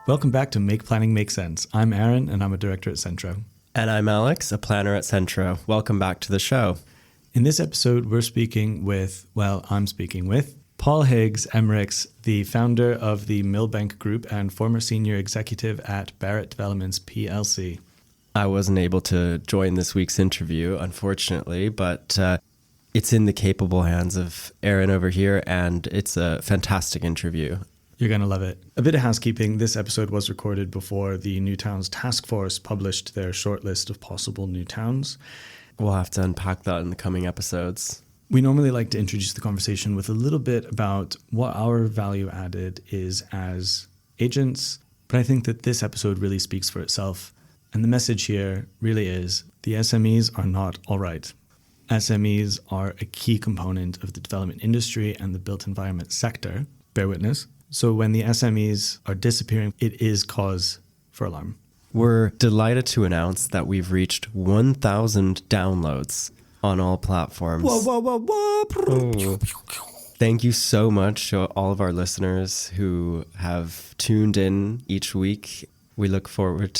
Welcome back to Make Planning Make Sense. I'm Aaron, and I'm a director at Centro. And I'm Alex, a planner at Centro. Welcome back to the show. In this episode, I'm speaking with Paul Higgs MRICS, the founder of the Millbank Group and former senior executive at Barratt Developments PLC. I wasn't able to join this week's interview, unfortunately, but it's in the capable hands of Aaron over here, and it's a fantastic interview. You're going to love it. A bit of housekeeping. This episode was recorded before the New Towns Task Force published their shortlist of possible new towns. We'll have to unpack that in the coming episodes. We normally like to introduce the conversation with a little bit about what our value added is as agents, but I think that this episode really speaks for itself. And the message here really is the SMEs are not all right. SMEs are a key component of the development industry and the built environment sector. Bear witness. So when the SMEs are disappearing, it is cause for alarm. We're delighted to announce that we've reached 1,000 downloads on all platforms. Whoa. Thank you so much to all of our listeners who have tuned in each week. We look forward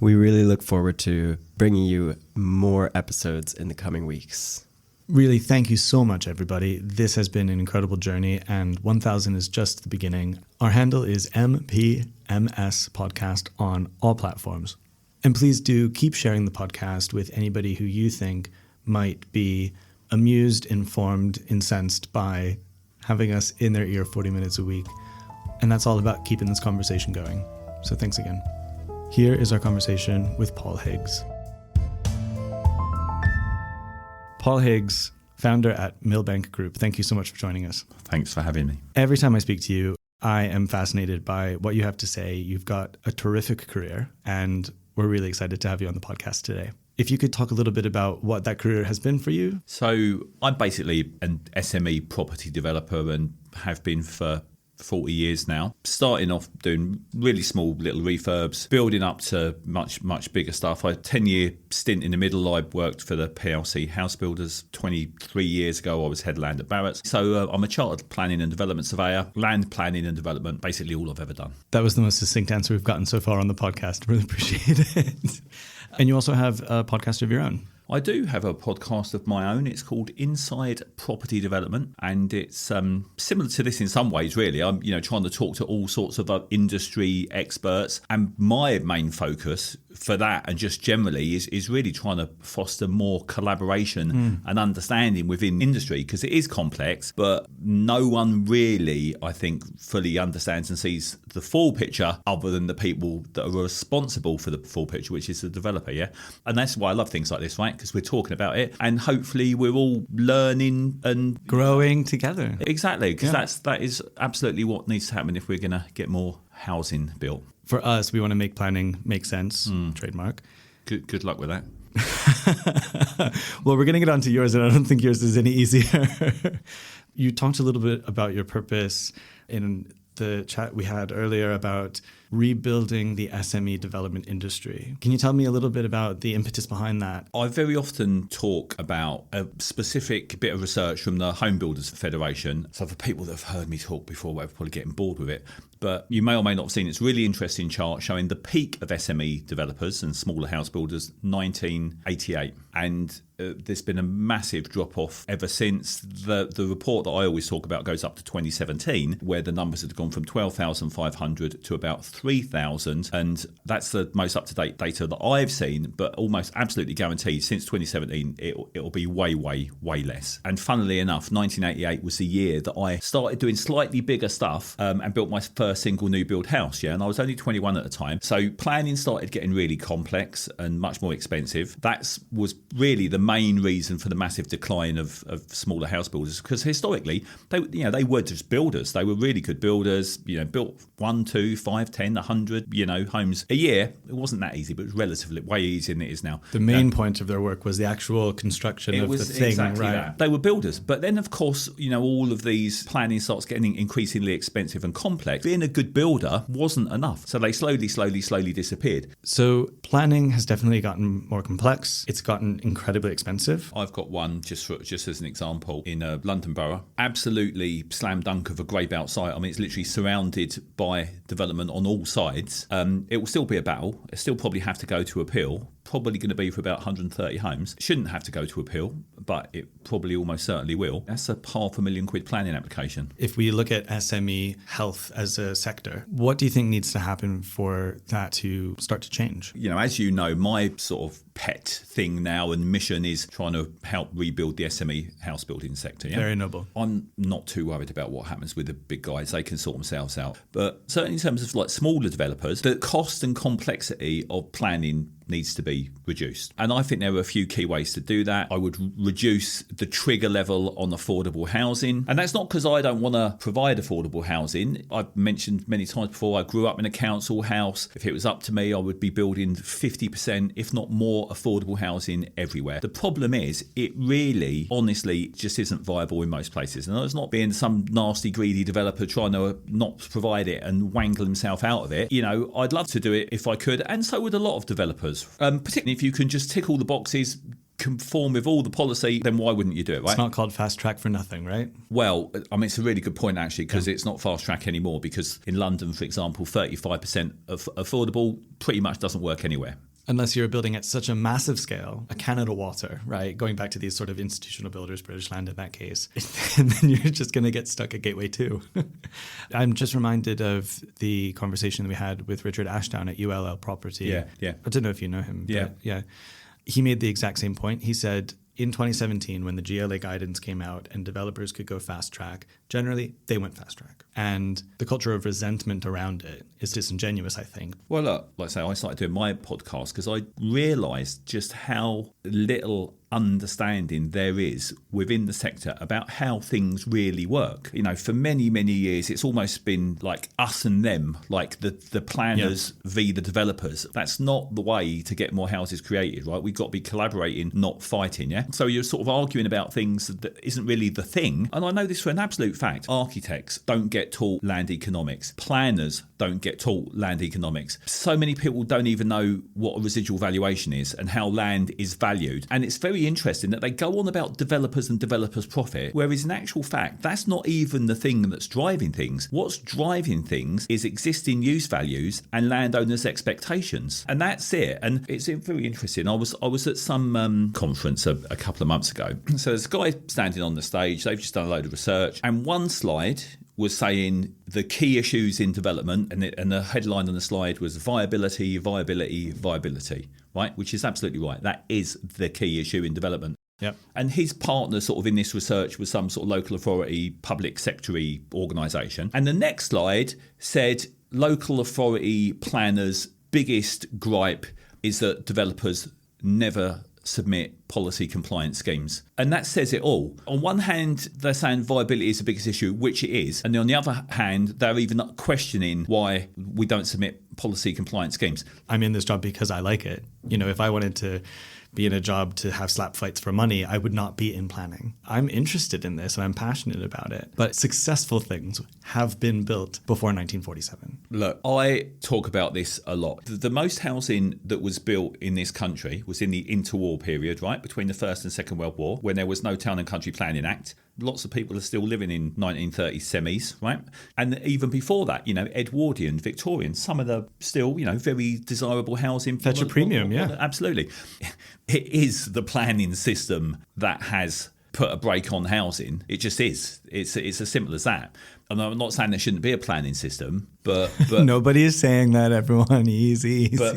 we really look forward to bringing you more episodes in the coming weeks. Really, thank you so much, everybody. This has been an incredible journey, and 1,000 is just the beginning. Our handle is MPMS Podcast on all platforms. And please do keep sharing the podcast with anybody who you think might be amused, informed, incensed by having us in their ear 40 minutes a week. And that's all about keeping this conversation going. So thanks again. Here is our conversation with Paul Higgs. Paul Higgs, founder at Millbank Group. Thank you so much for joining us. Thanks for having me. Every time I speak to you, I am fascinated by what you have to say. You've got a terrific career, and we're really excited to have you on the podcast today. If you could talk a little bit about what that career has been for you. So I'm basically an SME property developer and have been for 40 years now, starting off doing really small little refurbs, building up to much bigger stuff. I had a 10-year stint in the middle. I worked for the PLC house builders. 23 years ago, I was head land at Barratt. So I'm a chartered planning and development surveyor, land planning and development, basically all I've ever done. That was the most succinct answer we've gotten so far on the podcast. Really appreciate it. And you also have a podcast of your own. I do have a podcast of my own. It's called Inside Property Development, and it's similar to this in some ways, really. I'm trying to talk to all sorts of industry experts, and my main focus for that and just generally is really trying to foster more collaboration and understanding within industry, because it is complex, but no one really, I think, fully understands and sees the full picture other than the people that are responsible for the full picture, which is the developer, yeah? And that's why I love things like this, right? Because we're talking about it and hopefully we're all learning and growing together. Exactly, because that is absolutely what needs to happen if we're going to get more housing built. For us, we want to make planning make sense, trademark. Good luck with that. Well, we're going to get on to yours, and I don't think yours is any easier. You talked a little bit about your purpose in the chat we had earlier about rebuilding the SME development industry. Can you tell me a little bit about the impetus behind that? I very often talk about a specific bit of research from the Home Builders Federation. So for people that have heard me talk before, they're probably getting bored with it. But you may or may not have seen it's a really interesting chart showing the peak of SME developers and smaller house builders, 1988. And there's been a massive drop-off ever since. The report that I always talk about goes up to 2017, where the numbers had gone from 12,500 to about 3,000. And that's the most up-to-date data that I've seen, but almost absolutely guaranteed since 2017, it'll be way less. And funnily enough, 1988 was the year that I started doing slightly bigger stuff and built my first single new build house, and I was only 21 at the time. So planning started getting really complex and much more expensive. That was really the main reason for the massive decline of smaller house builders, because historically they were just builders. They were really good builders, built 1, 2, 5, 10 10, 100, homes a year. It wasn't that easy, but it was relatively way easier than it is now. The main point of their work was the actual construction of the thing, exactly right? That. They were builders. But then, of course, all of these planning starts getting increasingly expensive and complex. Being a good builder wasn't enough. So they slowly disappeared. So planning has definitely gotten more complex. It's gotten incredibly expensive. I've got one just as an example in London Borough. Absolutely slam dunk of a grey-belt site. I mean, it's literally surrounded by development on all sides. It will still be a battle. It'll still probably have to go to appeal. Probably going to be for about 130 homes. Shouldn't have to go to appeal, but it probably almost certainly will. That's a £500,000 planning application. If we look at SME health as a sector, what do you think needs to happen for that to start to change? As you know, my sort of pet thing now and mission is trying to help rebuild the SME house building sector. Yeah? Very noble. I'm not too worried about what happens with the big guys. They can sort themselves out. But certainly in terms of like smaller developers, the cost and complexity of planning needs to be reduced. And I think there are a few key ways to do that. I would reduce the trigger level on affordable housing. And that's not because I don't want to provide affordable housing. I've mentioned many times before, I grew up in a council house. If it was up to me, I would be building 50%, if not more, affordable housing everywhere. The problem is, it really, honestly, just isn't viable in most places. And it's not being some nasty, greedy developer trying to not provide it and wangle himself out of it. I'd love to do it if I could. And so would a lot of developers. Particularly if you can just tick all the boxes, conform with all the policy, then why wouldn't you do it, right? It's not called fast track for nothing, right? Well, I mean, it's a really good point, actually, because it's not fast track anymore, because in London, for example, 35% of affordable pretty much doesn't work anywhere. Unless you're building at such a massive scale, a Canada Water, right? Going back to these sort of institutional builders, British Land in that case. And then you're just going to get stuck at Gateway 2. I'm just reminded of the conversation that we had with Richard Ashdown at ULL Property. Yeah. I don't know if you know him. Yeah. But yeah. He made the exact same point. He said, in 2017, when the GLA guidance came out and developers could go fast track, generally they went fast track. And the culture of resentment around it is disingenuous, I think. Well, look, like I say, I started doing my podcast because I realised just how little understanding there is within the sector about how things really work. For many, many years, it's almost been like us and them, like the planners v the developers. That's not the way to get more houses created, right? We've got to be collaborating, not fighting, yeah? So you're sort of arguing about things that isn't really the thing. And I know this for an absolute fact. Architects don't get taught land economics. Planners don't get taught land economics. So many people don't even know what a residual valuation is and how land is valued. And it's very interesting that they go on about developers and developers' profit, whereas in actual fact, that's not even the thing that's driving things. What's driving things is existing use values and landowners' expectations. And that's it. And it's very interesting. I was at some conference a couple of months ago. So there's a guy standing on the stage. They've just done a load of research. And one slide was saying the key issues in development, and the headline on the slide was viability, right? Which is absolutely right. That is the key issue in development. Yep. And his partner sort of in this research was some sort of local authority, public sector-y organisation. And the next slide said local authority planners' biggest gripe is that developers never submit policy compliance schemes. And that says it all. On one hand, they're saying viability is the biggest issue, which it is. And on the other hand, they're even questioning why we don't submit policy compliance schemes. I'm in this job because I like it. If I wanted to be in a job to have slap fights for money, I would not be in planning. I'm interested in this and I'm passionate about it. But successful things have been built before 1947. Look, I talk about this a lot. The most housing that was built in this country was in the interwar period, right? Between the First and Second World War, when there was no Town and Country Planning Act. Lots of people are still living in 1930s SMEs, right? And even before that, Edwardian, Victorian, some of the still, very desirable housing. Fetch a premium, yeah. Absolutely. It is the planning system that has put a brake on housing. It just is. It's as simple as that. And I'm not saying there shouldn't be a planning system, but nobody is saying that, everyone. Easy. But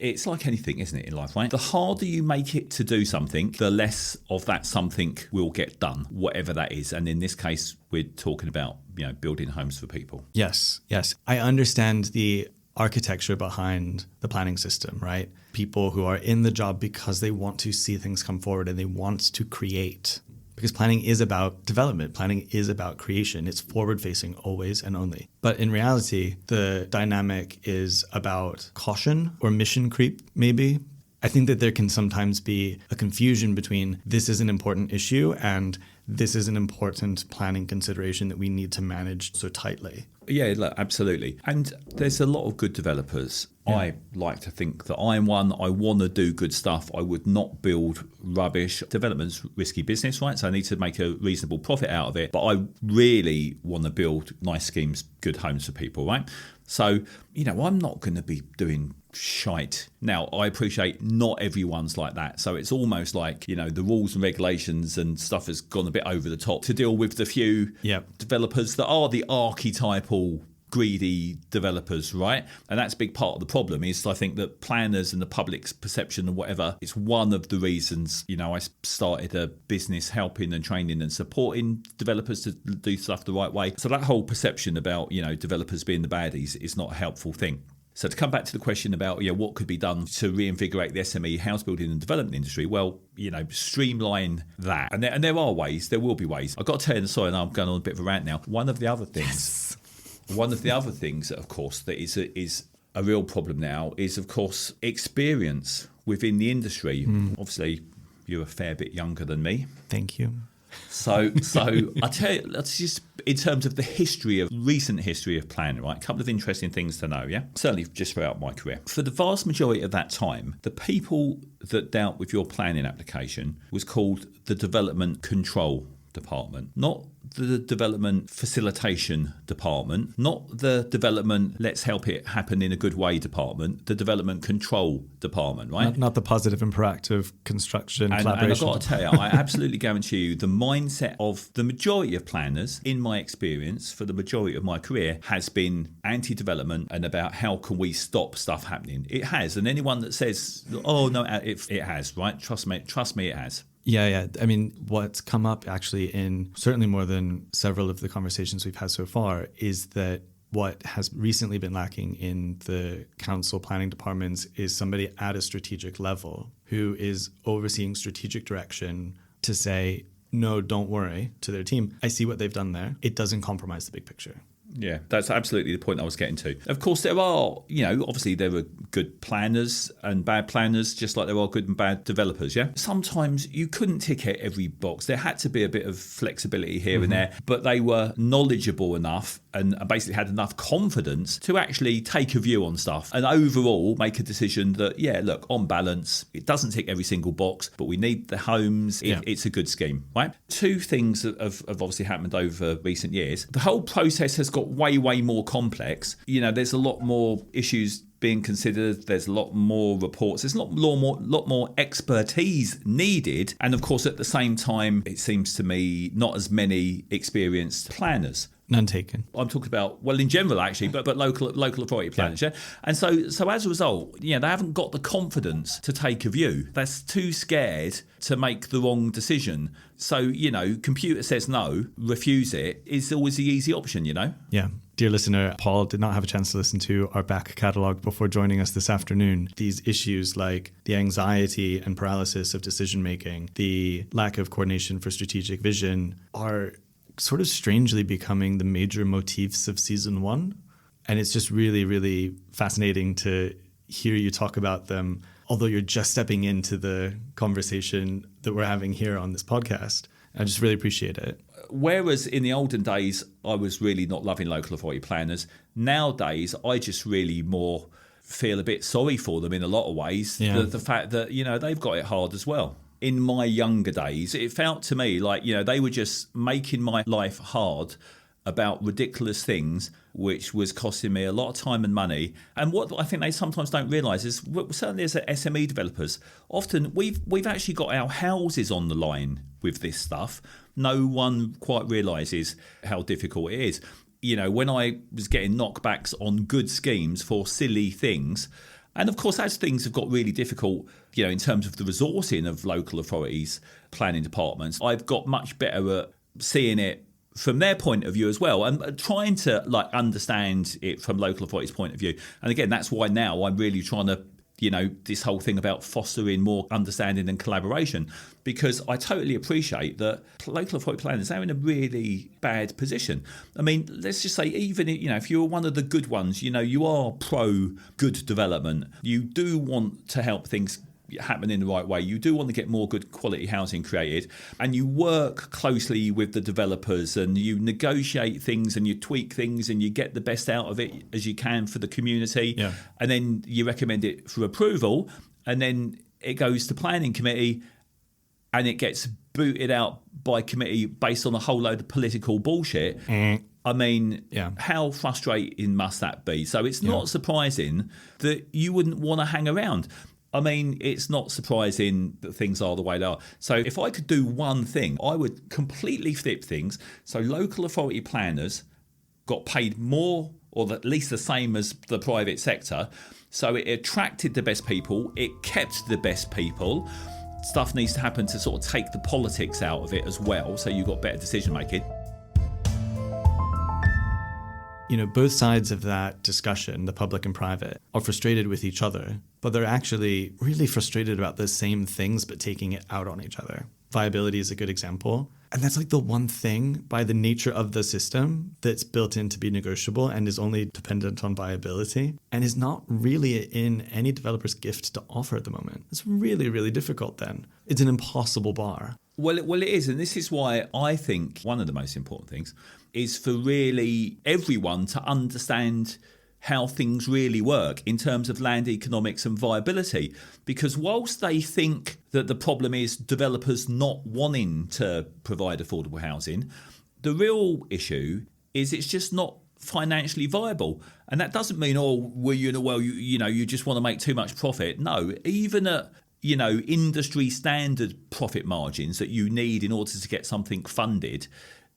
it's like anything, isn't it, in life, right? The harder you make it to do something, the less of that something will get done, whatever that is. And in this case, we're talking about building homes for people. Yes. I understand the architecture behind the planning system, right? People who are in the job because they want to see things come forward and they want to create because planning is about development. Planning is about creation. It's forward-facing always and only. But in reality, the dynamic is about caution or mission creep, maybe. I think that there can sometimes be a confusion between this is an important issue and this is an important planning consideration that we need to manage so tightly. Yeah, look, absolutely. And there's a lot of good developers. Yeah. I like to think that I'm one. I want to do good stuff. I would not build rubbish. Development's risky business, right? So I need to make a reasonable profit out of it. But I really want to build nice schemes, good homes for people, right? So, I'm not going to be doing shite. Now, I appreciate not everyone's like that. So it's almost like, the rules and regulations and stuff has gone a bit over the top to deal with the few developers that are the archetypal greedy developers, right? And that's a big part of the problem is I think that planners and the public's perception and whatever, it's one of the reasons, I started a business helping and training and supporting developers to do stuff the right way. So that whole perception about, developers being the baddies is not a helpful thing. So to come back to the question about what could be done to reinvigorate the SME house building and development industry, well, streamline that. And there are ways, there will be ways. I've got to tell you, sorry, I'm going on a bit of a rant now. One of the other things that, of course, that is a real problem now is, of course, experience within the industry. Obviously, you're a fair bit younger than me. Thank you. So I tell you, that's just in terms of the recent history of planning, right? A couple of interesting things to know, yeah? Certainly just throughout my career. For the vast majority of that time, the people that dealt with your planning application was called the Development Control Department, not the Development Facilitation Department, not the Development Let's Help It Happen in a Good Way Department, the Development Control Department, right? Not the positive and proactive construction collaboration. And I've got to tell you, I absolutely guarantee you the mindset of the majority of planners, in my experience, for the majority of my career, has been anti-development and about how can we stop stuff happening. It has. And anyone that says, oh, no, it has, right? Trust me, it has. Yeah. I mean, what's come up actually in certainly more than several of the conversations we've had so far is that what has recently been lacking in the council planning departments is somebody at a strategic level who is overseeing strategic direction to say, no, don't worry, to their team. I see what they've done there. It doesn't compromise the big picture. Yeah, that's absolutely the point I was getting to. Of course, there are, obviously there are good planners and bad planners, just like there are good and bad developers, yeah? Sometimes you couldn't tick every box. There had to be a bit of flexibility here and there, but they were knowledgeable enough and basically had enough confidence to actually take a view on stuff and overall make a decision that, look, on balance, it doesn't tick every single box, but we need the homes. It's a good scheme, right? Two things have obviously happened over recent years. The whole process has got way more complex. There's a lot more issues being considered. There's a lot more reports. There's a lot more expertise needed. And of course, at the same time, it seems to me not as many experienced planners. None taken. I'm talking about, well, in general, actually, but local authority planners, yeah? And so as a result, they haven't got the confidence to take a view. They're too scared to make the wrong decision. So, computer says no, refuse it is always the easy option, Yeah. Dear listener, Paul did not have a chance to listen to our back catalogue before joining us this afternoon. These issues like the anxiety and paralysis of decision-making, the lack of coordination for strategic vision are sort of strangely becoming the major motifs of season 1. And it's just really, really fascinating to hear you talk about them, although you're just stepping into the conversation that we're having here on this podcast. I just really appreciate it. Whereas in the olden days, I was really not loving local authority planners. Nowadays, I just really more feel a bit sorry for them in a lot of ways. Yeah. The fact that, they've got it hard as well. In my younger days, it felt to me like, they were just making my life hard about ridiculous things, which was costing me a lot of time and money. And what I think they sometimes don't realise is, certainly as SME developers, often we've actually got our houses on the line with this stuff. No one quite realises how difficult it is. When I was getting knockbacks on good schemes for silly things, and of course, as things have got really difficult, in terms of the resourcing of local authorities, planning departments, I've got much better at seeing it from their point of view as well, and trying to understand it from local authorities' point of view. And again, that's why now I'm really trying to this whole thing about fostering more understanding and collaboration, because I totally appreciate that local authority planners are in a really bad position. I mean, let's just say, even if you're one of the good ones, you are pro good development, you do want to help things happen in the right way, you do want to get more good quality housing created, and you work closely with the developers and you negotiate things and you tweak things and you get the best out of it as you can for the community, and then you recommend it for approval, and then it goes to planning committee and it gets booted out by committee based on a whole load of political bullshit. I mean, how frustrating must that be? So it's not surprising that you wouldn't want to hang around. I mean, it's not surprising that things are the way they are. So if I could do one thing, I would completely flip things. So local authority planners got paid more, or at least the same as the private sector. So it attracted the best people. It kept the best people. Stuff needs to happen to sort of take the politics out of it as well. So you've got better decision making. Both sides of that discussion, the public and private, are frustrated with each other, but they're actually really frustrated about the same things, but taking it out on each other. Viability is a good example. And that's like the one thing, by the nature of the system, that's built in to be negotiable and is only dependent on viability and is not really in any developer's gift to offer at the moment. It's really, really difficult then. It's an impossible bar. Well, it is. And this is why I think one of the most important things is for really everyone to understand how things really work in terms of land economics and viability. Because whilst they think that the problem is developers not wanting to provide affordable housing, the real issue is it's just not financially viable. And that doesn't mean, you just want to make too much profit. No, even at industry standard profit margins that you need in order to get something funded,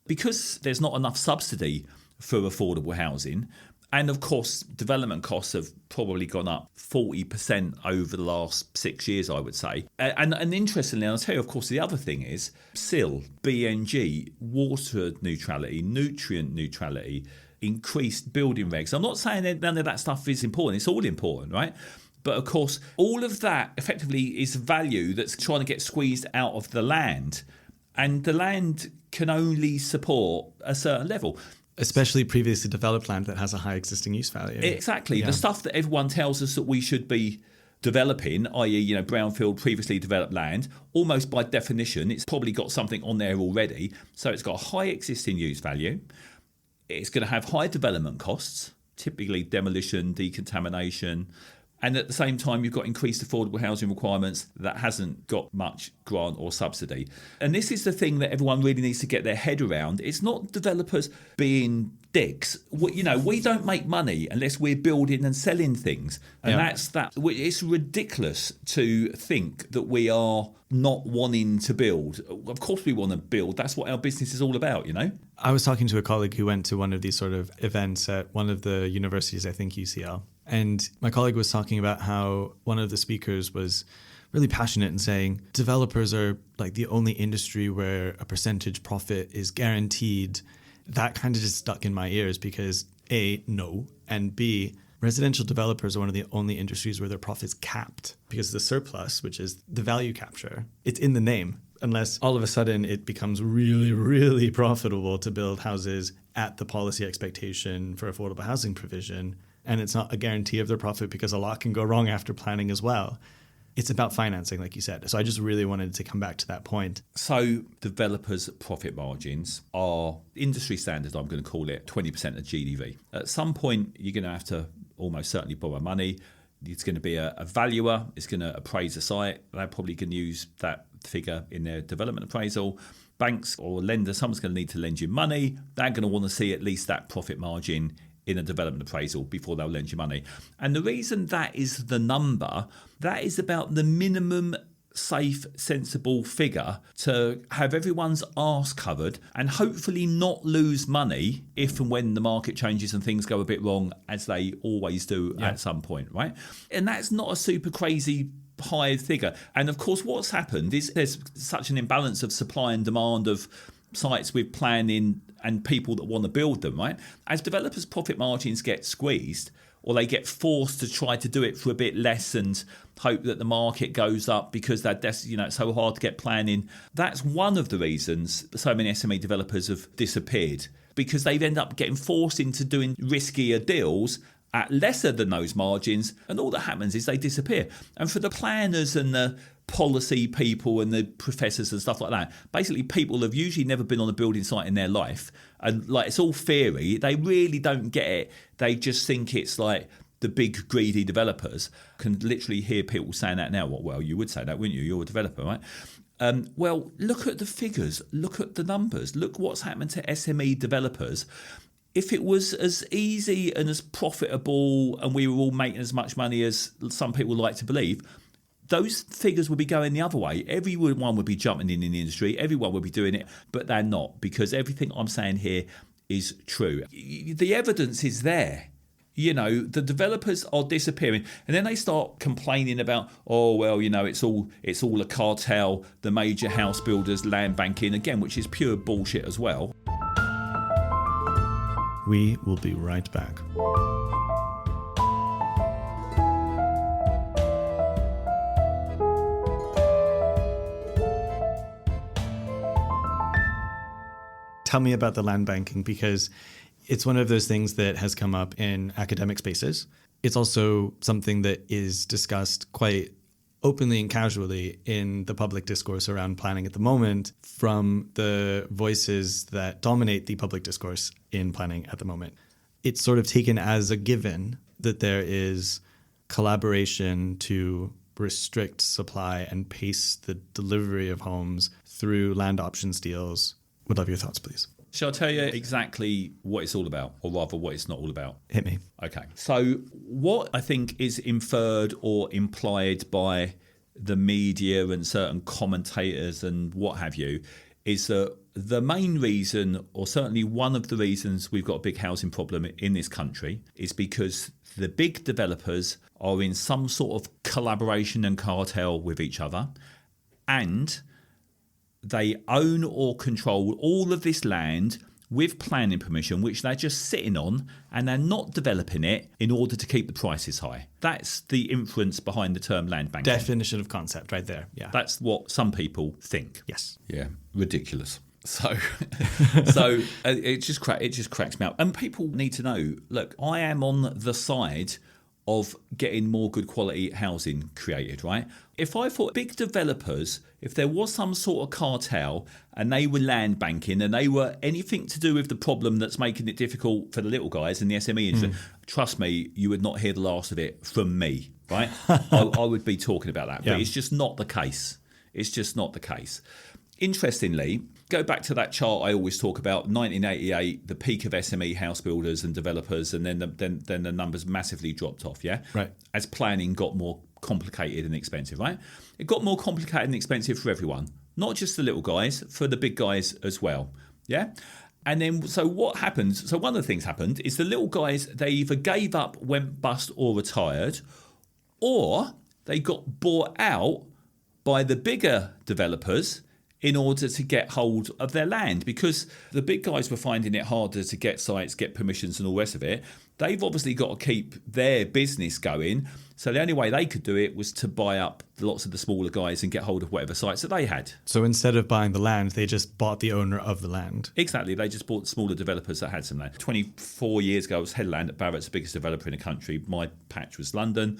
because there's not enough subsidy for affordable housing. And of course, development costs have probably gone up 40% over the last 6 years, I would say. And interestingly, I'll tell you, of course, the other thing is SIL, BNG, water neutrality, nutrient neutrality, increased building regs. I'm not saying that none of that stuff is important. It's all important, right? But of course, all of that effectively is value that's trying to get squeezed out of the land. And the land can only support a certain level. Especially previously developed land that has a high existing use value. Exactly. The stuff that everyone tells us that we should be developing, i.e., brownfield, previously developed land, almost by definition, it's probably got something on there already. So it's got a high existing use value. It's going to have high development costs, typically demolition, decontamination. And at the same time, you've got increased affordable housing requirements that hasn't got much grant or subsidy. And this is the thing that everyone really needs to get their head around. It's not developers being dicks. We don't make money unless we're building and selling things. And that's that. It's ridiculous to think that we are not wanting to build. Of course we want to build. That's what our business is all about, I was talking to a colleague who went to one of these sort of events at one of the universities, I think UCL. And my colleague was talking about how one of the speakers was really passionate in saying developers are like the only industry where a percentage profit is guaranteed. That kind of just stuck in my ears because A, no, and B, residential developers are one of the only industries where their profit's capped because the surplus, which is the value capture, it's in the name. Unless all of a sudden it becomes really, really profitable to build houses at the policy expectation for affordable housing provision. And it's not a guarantee of their profit because a lot can go wrong after planning as well. It's about financing, like you said. So I just really wanted to come back to that point. So developers' profit margins are industry standard, I'm going to call it 20% of GDV. At some point, you're going to have to almost certainly borrow money. It's going to be a valuer. It's going to appraise a site. They're probably going to use that figure in their development appraisal. Banks or lenders, someone's going to need to lend you money. They're going to want to see at least that profit margin in a development appraisal before they'll lend you money. And the reason that is the number, that is about the minimum safe, sensible figure to have everyone's arse covered and hopefully not lose money if and when the market changes and things go a bit wrong, as they always do at some point, right? And that's not a super crazy high figure. And of course, what's happened is there's such an imbalance of supply and demand of sites with planning and people that want to build them, right? As developers' profit margins get squeezed, or they get forced to try to do it for a bit less and hope that the market goes up because it's so hard to get planning. That's one of the reasons so many SME developers have disappeared, because they've ended up getting forced into doing riskier deals at lesser than those margins, and all that happens is they disappear. And for the planners and the policy people and the professors and stuff like that, basically people have usually never been on a building site in their life, and like it's all theory. They really don't get it. They just think it's like the big greedy developers. Can literally hear people saying that now. Well, you would say that, wouldn't you? You're a developer, right? Well, look at the figures, look at the numbers, look what's happened to SME developers. If it was as easy and as profitable and we were all making as much money as some people like to believe, those figures would be going the other way. Everyone would be jumping in the industry. Everyone would be doing it, but they're not, because everything I'm saying here is true. The evidence is there. The developers are disappearing, and then they start complaining about, it's all a cartel, the major house builders, land banking, again, which is pure bullshit as well. We will be right back. Tell me about the land banking, because it's one of those things that has come up in academic spaces. It's also something that is discussed quite openly and casually in the public discourse around planning at the moment from the voices that dominate the public discourse in planning at the moment. It's sort of taken as a given that there is collaboration to restrict supply and pace the delivery of homes through land options deals. Would love your thoughts, please. Shall I tell you exactly what it's all about, or rather what it's not all about? Hit me. Okay. So what I think is inferred or implied by the media and certain commentators and what have you is that the main reason, or certainly one of the reasons we've got a big housing problem in this country, is because the big developers are in some sort of collaboration and cartel with each other, and they own or control all of this land with planning permission, which they're just sitting on, and they're not developing it in order to keep the prices high. That's the inference behind the term land banking. Definition of concept right there. Yeah. That's what some people think. Yes. Yeah. Ridiculous. So it just cracks me up. And people need to know, look, I am on the side of getting more good quality housing created, right? If I thought big developers, if there was some sort of cartel and they were land banking and they were anything to do with the problem that's making it difficult for the little guys in the SME industry, trust me, you would not hear the last of it from me, right? I would be talking about that, but it's just not the case. It's just not the case. Interestingly, go back to that chart I always talk about, 1988, the peak of SME house builders and developers, and then the numbers massively dropped off, yeah? Right. As planning got more complicated and expensive, right? It got more complicated and expensive for everyone, not just the little guys, for the big guys as well, yeah? And then, so what happened? So one of the things happened is the little guys, they either gave up, went bust or retired, or they got bought out by the bigger developers in order to get hold of their land, because the big guys were finding it harder to get sites, get permissions and all the rest of it. They've obviously got to keep their business going. So the only way they could do it was to buy up lots of the smaller guys and get hold of whatever sites that they had. So instead of buying the land, they just bought the owner of the land. Exactly. They just bought smaller developers that had some land. 24 years ago, I was head of land at Barratt, the biggest developer in the country. My patch was London.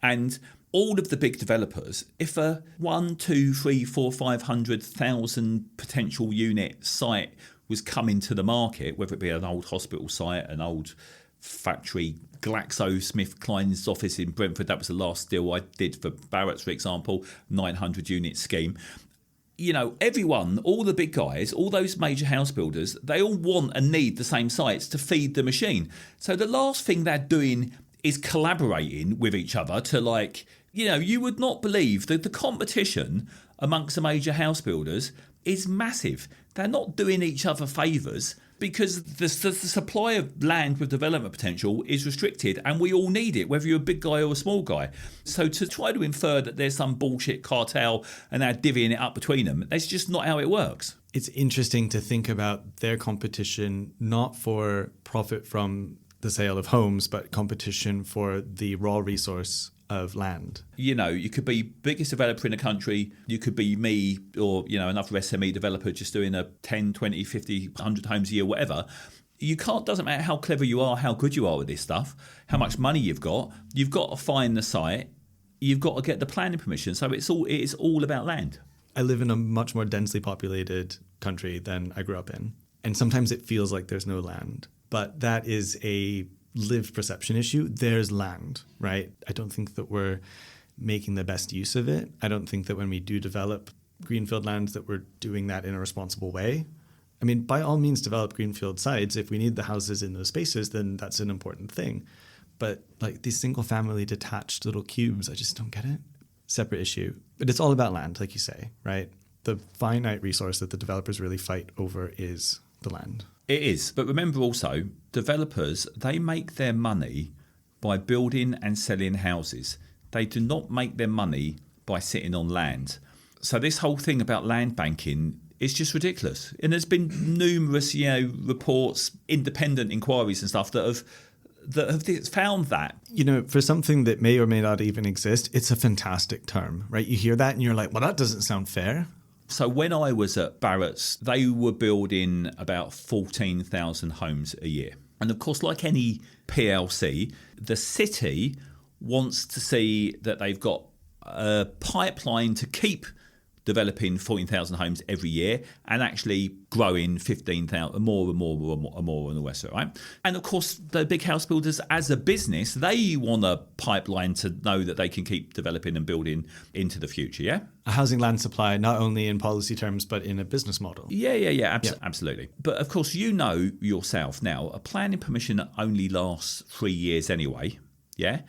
And all of the big developers, if a 1, 2, 3, 4, 500,000 potential unit site was coming to the market, whether it be an old hospital site, an old factory, GlaxoSmithKline's office in Brentford, that was the last deal I did for Barratt, for example, 900 unit scheme. You know, everyone, all the big guys, all those major house builders, they all want and need the same sites to feed the machine. So the last thing they're doing is collaborating with each other to, like, you know, you would not believe that the competition amongst the major house builders is massive. They're not doing each other favours because the supply of land with development potential is restricted, and we all need it, whether you're a big guy or a small guy. So to try to infer that there's some bullshit cartel and they're divvying it up between them, that's just not how it works. It's interesting to think about their competition not for profit from the the sale of homes, but competition for the raw resource of land. You know, you could be biggest developer in the country, you could be me or, you know, another SME developer just doing a 10, 20, 50, 100 homes a year, whatever. Doesn't matter how clever you are, how good you are with this stuff, how much money you've got to find the site, you've got to get the planning permission. So it is all about land. I live in a much more densely populated country than I grew up in. And sometimes it feels like there's no land. But that is a lived perception issue. There's land, right? I don't think that we're making the best use of it. I don't think that when we do develop greenfield lands that we're doing that in a responsible way. I mean, by all means, develop greenfield sites. If we need the houses in those spaces, then that's an important thing. But like these single family detached little cubes, I just don't get it. Separate issue. But it's all about land, like you say, right? The finite resource that the developers really fight over is the land. It is. But remember also, developers, they make their money by building and selling houses. They do not make their money by sitting on land. So this whole thing about land banking is just ridiculous. And there's been numerous, reports, independent inquiries and stuff that have found that. You know, for something that may or may not even exist, it's a fantastic term, right? You hear that and you're like, well, that doesn't sound fair. So when I was at Barratt's, they were building about 14,000 homes a year. And of course, like any PLC, the city wants to see that they've got a pipeline to keep developing 14,000 homes every year and actually growing 15,000, more and more and the rest of it, right? And of course, the big house builders, as a business, they want a pipeline to know that they can keep developing and building into the future, yeah? A housing land supply, not only in policy terms, but in a business model. Yeah. Absolutely. But of course, you know yourself now, a planning permission only lasts 3 years anyway, yeah?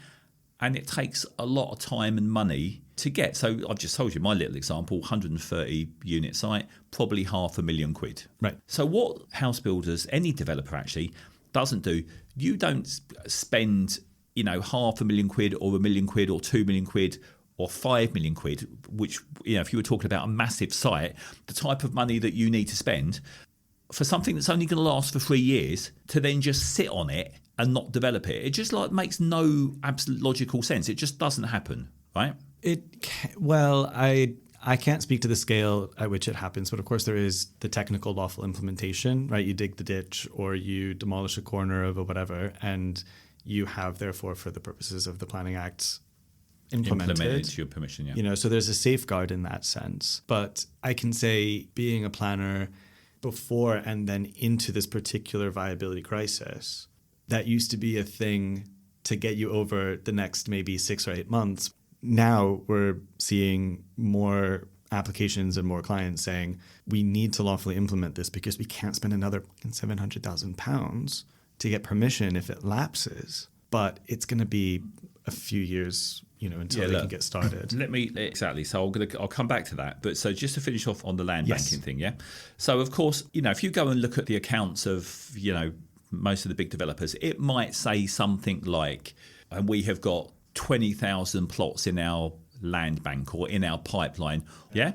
And it takes a lot of time and money to get. So I've just told you my little example, 130 unit site, probably £500,000. Right. So what house builders, any developer actually, doesn't do, you don't spend, £500,000 or £1 million or £2 million or £5 million, which, if you were talking about a massive site, the type of money that you need to spend for something that's only going to last for 3 years to then just sit on it and not develop it. It just makes no absolute logical sense. It just doesn't happen, right? I can't speak to the scale at which it happens, but of course there is the technical lawful implementation, right? You dig the ditch or you demolish a corner of a whatever, and you have, therefore, for the purposes of the Planning Act, implemented your permission, yeah. So there's a safeguard in that sense. But I can say, being a planner before and then into this particular viability crisis, that used to be a thing to get you over the next maybe 6 or 8 months. Now we're seeing more applications and more clients saying, we need to lawfully implement this because we can't spend another £700,000 to get permission if it lapses. But it's going to be a few years, until they can get started. Exactly. So I'll come back to that. But so just to finish off on the land banking thing, yeah. So of course, if you go and look at the accounts of, most of the big developers, it might say something like, and we have got 20,000 plots in our land bank or in our pipeline, yeah?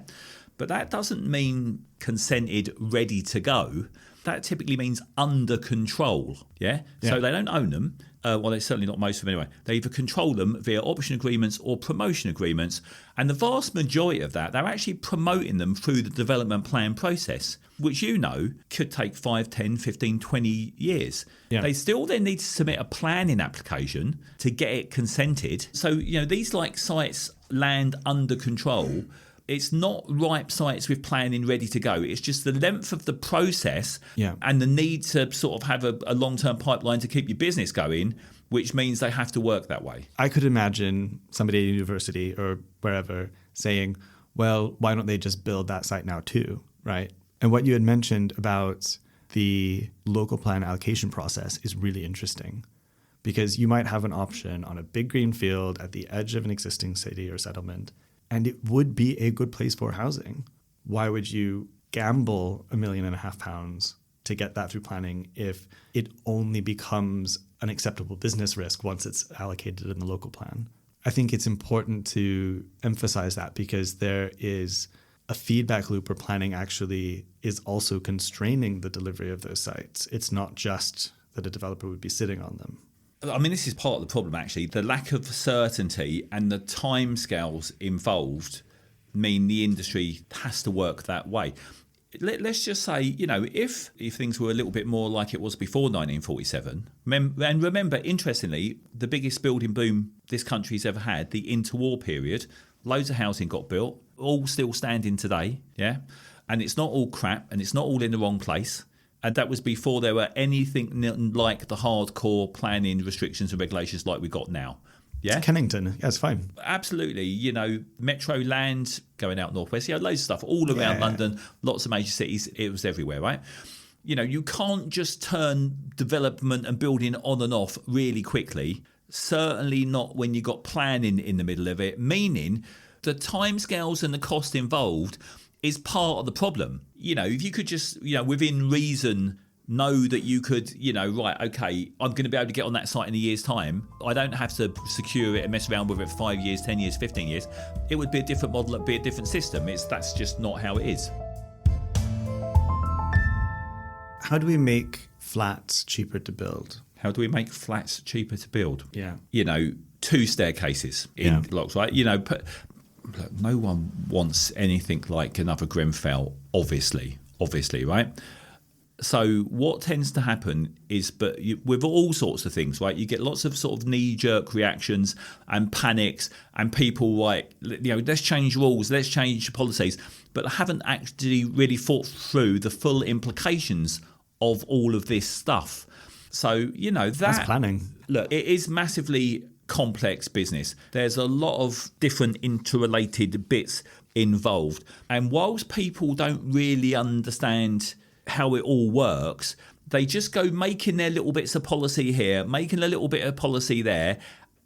But that doesn't mean consented, ready to go. That typically means under control, yeah? So they don't own them. They're certainly not most of them anyway. They either control them via option agreements or promotion agreements. And the vast majority of that, they're actually promoting them through the development plan process, which could take 5, 10, 15, 20 years. Yeah. They still then need to submit a planning application to get it consented. So, these sites, land under control, it's not ripe sites with planning ready to go. It's just the length of the process and the need to sort of have a long-term pipeline to keep your business going, which means they have to work that way. I could imagine somebody at a university or wherever saying, well, why don't they just build that site now too, right? And what you had mentioned about the local plan allocation process is really interesting, because you might have an option on a big green field at the edge of an existing city or settlement, and it would be a good place for housing. Why would you gamble £1.5 million to get that through planning if it only becomes an acceptable business risk once it's allocated in the local plan? I think it's important to emphasize that, because there is a feedback loop where planning actually is also constraining the delivery of those sites. It's not just that a developer would be sitting on them. I mean, this is part of the problem, actually. The lack of certainty and the timescales involved mean the industry has to work that way. Let's just say, if things were a little bit more like it was before 1947, and remember, interestingly, the biggest building boom this country's ever had, the interwar period, loads of housing got built, all still standing today, yeah? And it's not all crap, and it's not all in the wrong place. And that was before there were anything like the hardcore planning restrictions and regulations like we got now. Yeah, it's Kennington. Yeah, it's fine. Absolutely. Metro land going out northwest. Loads of stuff all around London, lots of major cities. It was everywhere, right? You can't just turn development and building on and off really quickly. Certainly not when you got planning in the middle of it, meaning the timescales and the cost involved is part of the problem. If you could just, within reason, know that you could, right, okay, I'm going to be able to get on that site in a year's time. I don't have to secure it and mess around with it for 5 years, 10 years, 15 years. It would be a different model, it would be a different system. That's just not how it is. How do we make flats cheaper to build? How do we make flats cheaper to build? Yeah. 2 staircases in blocks, right? Look, no one wants anything like another Grenfell, obviously, right? So what tends to happen is, with all sorts of things, right, you get lots of sort of knee-jerk reactions and panics and people like, let's change rules, let's change policies, but haven't actually really thought through the full implications of all of this stuff. So, that's planning. Look, it is massively complex business. There's a lot of different interrelated bits involved. And whilst people don't really understand how it all works, they just go making their little bits of policy here, making a little bit of policy there,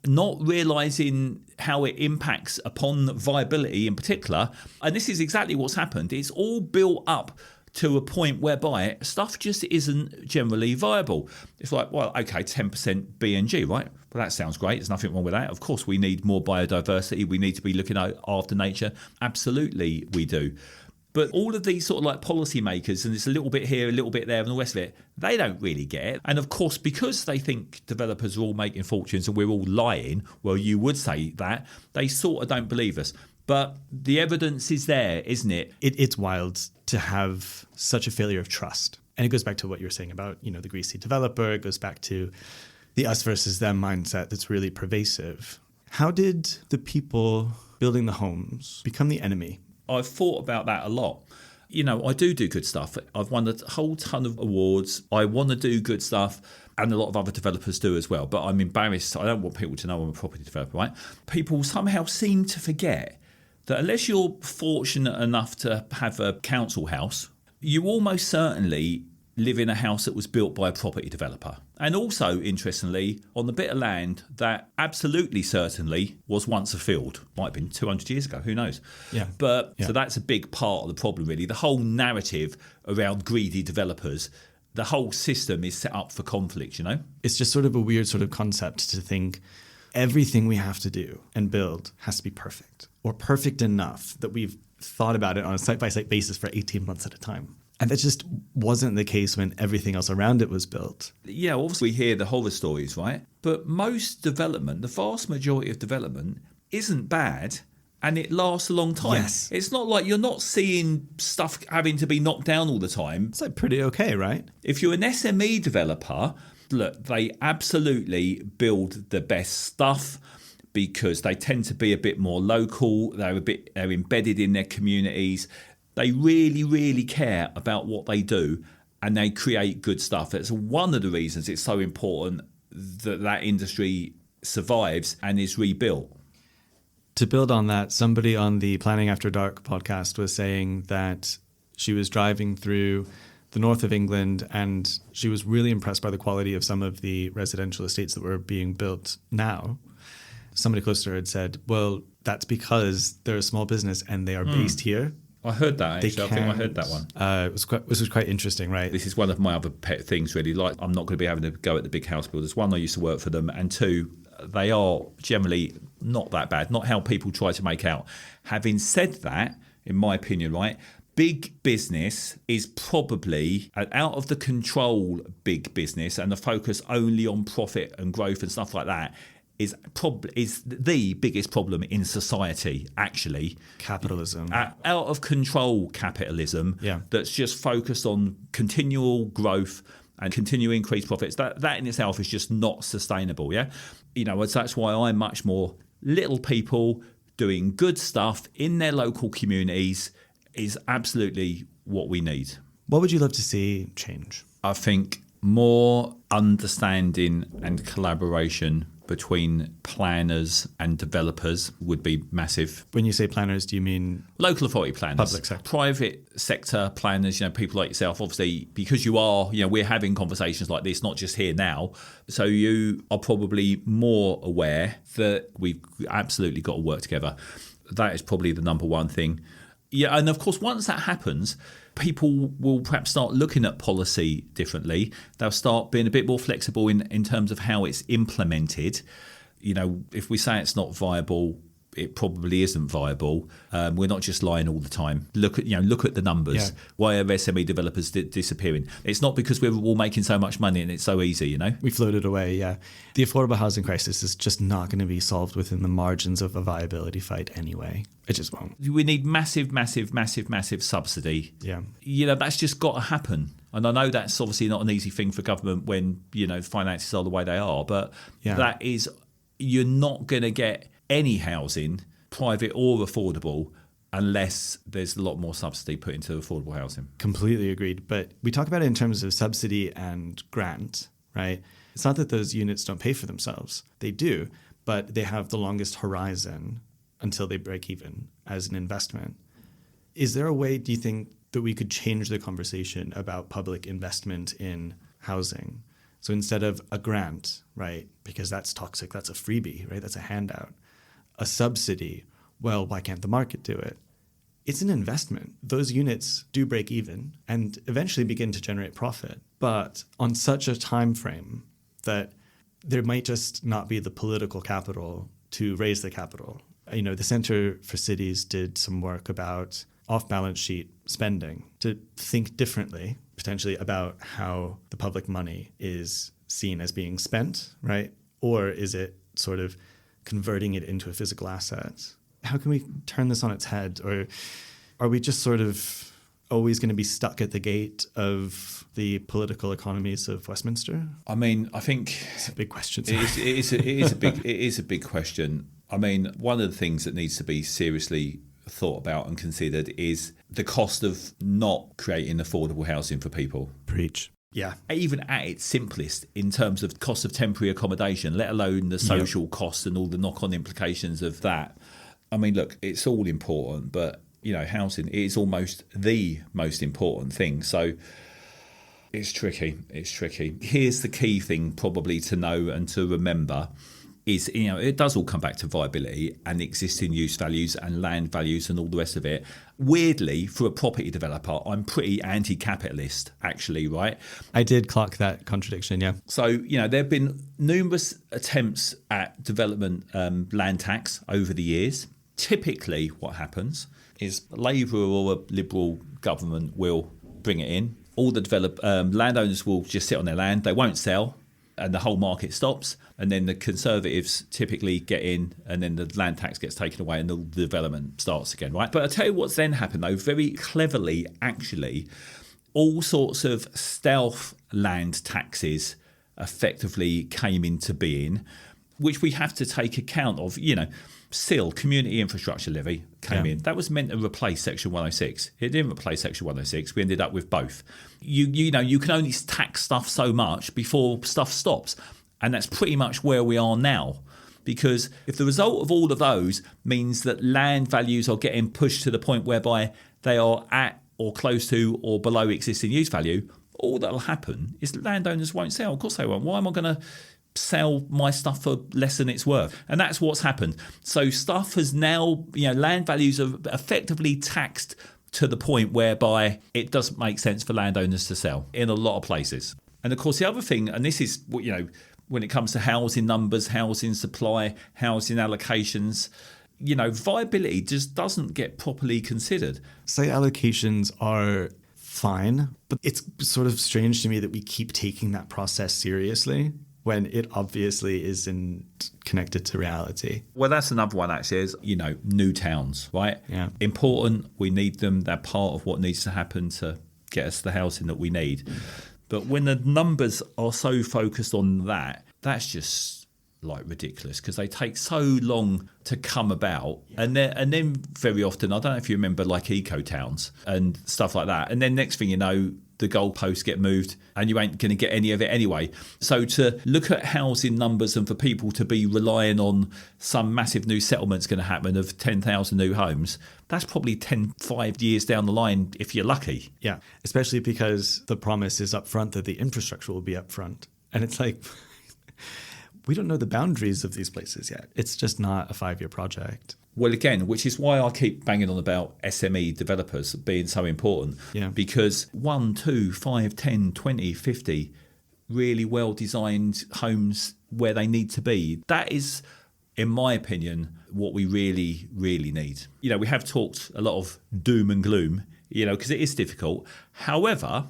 not realising how it impacts upon viability in particular. And this is exactly what's happened. It's all built up to a point whereby stuff just isn't generally viable. It's like, well, okay, 10% B&G, right? Well, that sounds great. There's nothing wrong with that. Of course, we need more biodiversity. We need to be looking after nature. Absolutely, we do. But all of these sort of like policymakers, and it's a little bit here, a little bit there, and the rest of it, they don't really get it. And of course, because they think developers are all making fortunes and we're all lying, well, you would say that, they sort of don't believe us. But the evidence is there, isn't it? It's wild to have such a failure of trust. And it goes back to what you were saying about, the greasy developer. It goes back to the us versus them mindset that's really pervasive. How did the people building the homes become the enemy? I've thought about that a lot. I do good stuff. I've won a whole ton of awards. I want to do good stuff. And a lot of other developers do as well. But I'm embarrassed. I don't want people to know I'm a property developer, right? People somehow seem to forget that unless you're fortunate enough to have a council house, you almost certainly live in a house that was built by a property developer. And also, interestingly, on the bit of land that absolutely certainly was once a field. Might have been 200 years ago, who knows? Yeah. So that's a big part of the problem, really. The whole narrative around greedy developers, the whole system is set up for conflict, It's just sort of a weird sort of concept to think everything we have to do and build has to be perfect, or perfect enough that we've thought about it on a site-by-site basis for 18 months at a time. And that just wasn't the case when everything else around it was built. Yeah, obviously we hear the horror stories, right? But most development, the vast majority of development, isn't bad, and it lasts a long time. Yes. It's not like you're not seeing stuff having to be knocked down all the time. It's like pretty okay, right? If you're an SME developer, look, they absolutely build the best stuff because they tend to be a bit more local. They're embedded in their communities. They really, really care about what they do, and they create good stuff. That's one of the reasons it's so important that industry survives and is rebuilt. To build on that, somebody on the Planning After Dark podcast was saying that she was driving through the north of England and she was really impressed by the quality of some of the residential estates that were being built now. Somebody close to her had said, well, that's because they're a small business and they are based here. I heard that, actually. I think I heard that one. This was quite interesting, right? This is one of my other pet things, really. Like, I'm not going to be having to go at the big house builders. One, I used to work for them. And two, they are generally not that bad, not how people try to make out. Having said that, in my opinion, right, big business is probably an out of the control big business, and the focus only on profit and growth and stuff like that is the biggest problem in society, actually. Capitalism. Out of control capitalism that's just focused on continual growth and continue increased profits. That in itself is just not sustainable, yeah? That's why I'm much more little people doing good stuff in their local communities is absolutely what we need. What would you love to see change? I think more understanding and collaboration between planners and developers would be massive. When you say planners, do you mean local authority planners, public sector, private sector planners? People like yourself, obviously, because you are, we're having conversations like this, not just here now. So you are probably more aware that we've absolutely got to work together. That is probably the number one thing. Yeah, and of course, once that happens, people will perhaps start looking at policy differently. They'll start being a bit more flexible in terms of how it's implemented. If we say it's not viable, it probably isn't viable. We're not just lying all the time. Look at the numbers. Yeah. Why are SME developers disappearing? It's not because we're all making so much money and it's so easy, We floated away, yeah. The affordable housing crisis is just not going to be solved within the margins of a viability fight anyway. It just won't. We need massive subsidy. Yeah. That's just got to happen. And I know that's obviously not an easy thing for government when, finances are the way they are. But that is, you're not going to get any housing, private or affordable, unless there's a lot more subsidy put into affordable housing. Completely agreed. But we talk about it in terms of subsidy and grant, right? It's not that those units don't pay for themselves. They do, but they have the longest horizon until they break even as an investment. Is there a way, do you think, that we could change the conversation about public investment in housing? So instead of a grant, right, because that's toxic, that's a freebie, right, that's a handout. A subsidy, well, why can't the market do it? It's an investment. Those units do break even and eventually begin to generate profit, but on such a time frame that there might just not be the political capital to raise the capital. The Centre for Cities did some work about off-balance sheet spending to think differently, potentially, about how the public money is seen as being spent, right? Or is it sort of converting it into a physical asset? How can we turn this on its head? Or are we just sort of always going to be stuck at the gate of the political economies of Westminster? I mean, I think it's a big question. It is a big question. I mean, one of the things that needs to be seriously thought about and considered is the cost of not creating affordable housing for people. Preach. Yeah. Even at its simplest, in terms of cost of temporary accommodation, let alone the social costs and all the knock-on implications of that. I mean, look, it's all important, but, housing is almost the most important thing. So it's tricky. Here's the key thing probably to know and to remember is, it does all come back to viability and existing use values and land values and all the rest of it. Weirdly, for a property developer, I'm pretty anti-capitalist, actually, right? I did clock that contradiction, yeah. So, there have been numerous attempts at development land tax over the years. Typically, what happens is Labour or a Liberal government will bring it in. All the landowners will just sit on their land. They won't sell. And the whole market stops, and then the Conservatives typically get in, and then the land tax gets taken away and the development starts again, right? But I'll tell you what's then happened, though, very cleverly, actually, all sorts of stealth land taxes effectively came into being, which we have to take account of. SIL, Community Infrastructure Levy, came in. That was meant to replace Section 106. It didn't replace Section 106. We ended up with both. You can only tax stuff so much before stuff stops. And that's pretty much where we are now. Because if the result of all of those means that land values are getting pushed to the point whereby they are at or close to or below existing use value, all that'll happen is landowners won't sell. Of course they won't. Why am I going to sell my stuff for less than it's worth? And that's what's happened. So stuff has now, land values are effectively taxed to the point whereby it doesn't make sense for landowners to sell in a lot of places. And of course, the other thing, and this is, when it comes to housing numbers, housing supply, housing allocations, viability just doesn't get properly considered. Site allocations are fine, but it's sort of strange to me that we keep taking that process seriously when it obviously isn't connected to reality. Well, that's another one actually is, new towns, right? Yeah. Important, we need them. They're part of what needs to happen to get us the housing that we need. But when the numbers are so focused on that, that's just like ridiculous because they take so long to come about. And then very often, I don't know if you remember like eco towns and stuff like that. And then next thing you know, the goalposts get moved and you ain't going to get any of it anyway. So to look at housing numbers and for people to be relying on some massive new settlement's going to happen of 10,000 new homes, that's probably 5 years down the line if you're lucky. Yeah, especially because the promise is up front that the infrastructure will be up front. And it's like, we don't know the boundaries of these places yet. It's just not a 5-year project. Well, again, which is why I keep banging on about SME developers being so important. Yeah. Because 1, 2, 5, 10, 20, 50 really well-designed homes where they need to be. That is, in my opinion, what we really, really need. We have talked a lot of doom and gloom, because it is difficult. However,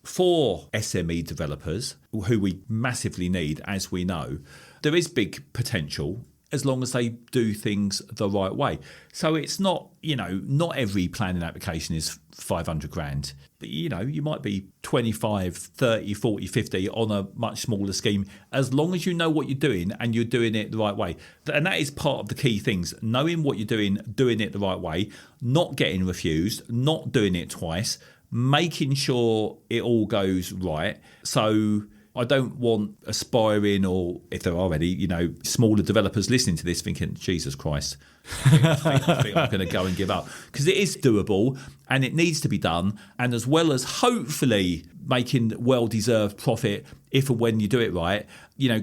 for SME developers, who we massively need, as we know, there is big potential as long as they do things the right way. So it's not, not every planning application is 500 grand. But, you might be 25, 30, 40, 50 on a much smaller scheme, as long as you know what you're doing and you're doing it the right way. And that is part of the key things, knowing what you're doing it the right way, not getting refused, not doing it twice, making sure it all goes right. So I don't want aspiring, or if there are any, smaller developers listening to this thinking, Jesus Christ, I think I'm going to go and give up. Because it is doable and it needs to be done. And as well as hopefully making well-deserved profit if and when you do it right,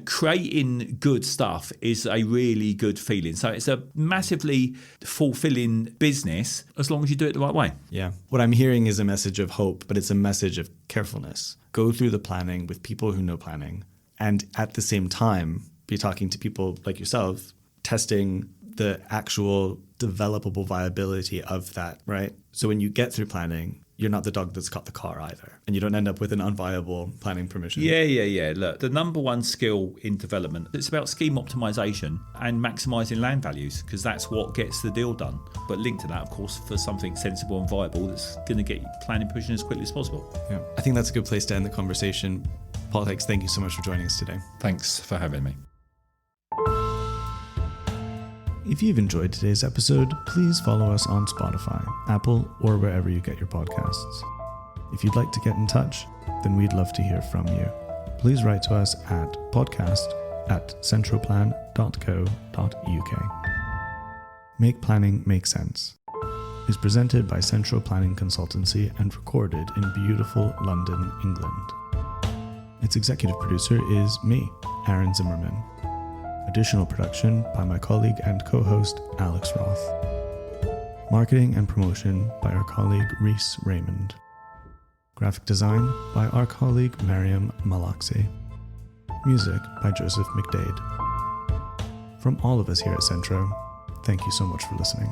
creating good stuff is a really good feeling. So it's a massively fulfilling business as long as you do it the right way. Yeah. What I'm hearing is a message of hope, but it's a message of carefulness. Go through the planning with people who know planning, and at the same time, be talking to people like yourself, testing the actual developable viability of that, right? So when you get through planning, you're not the dog that's got the car either, and you don't end up with an unviable planning permission. Yeah. Look, the number one skill in development, it's about scheme optimization and maximising land values, because that's what gets the deal done. But linked to that, of course, for something sensible and viable that's going to get planning pushing as quickly as possible. Yeah, I think that's a good place to end the conversation. Paul Higgs, thank you so much for joining us today. Thanks for having me. If you've enjoyed today's episode, please follow us on Spotify, Apple, or wherever you get your podcasts. If you'd like to get in touch, then we'd love to hear from you. Please write to us at podcast@centroplan.co.uk. Make Planning Make Sense is presented by Centro Planning Consultancy and recorded in beautiful London, England. Its executive producer is me, Aaron Zimmerman. Additional production by my colleague and co-host Alex Roth. Marketing and promotion by our colleague Reese Raymond. Graphic design by our colleague Mariam Malaxi. Music by Joseph McDade. From all of us here at Centro, thank you so much for listening.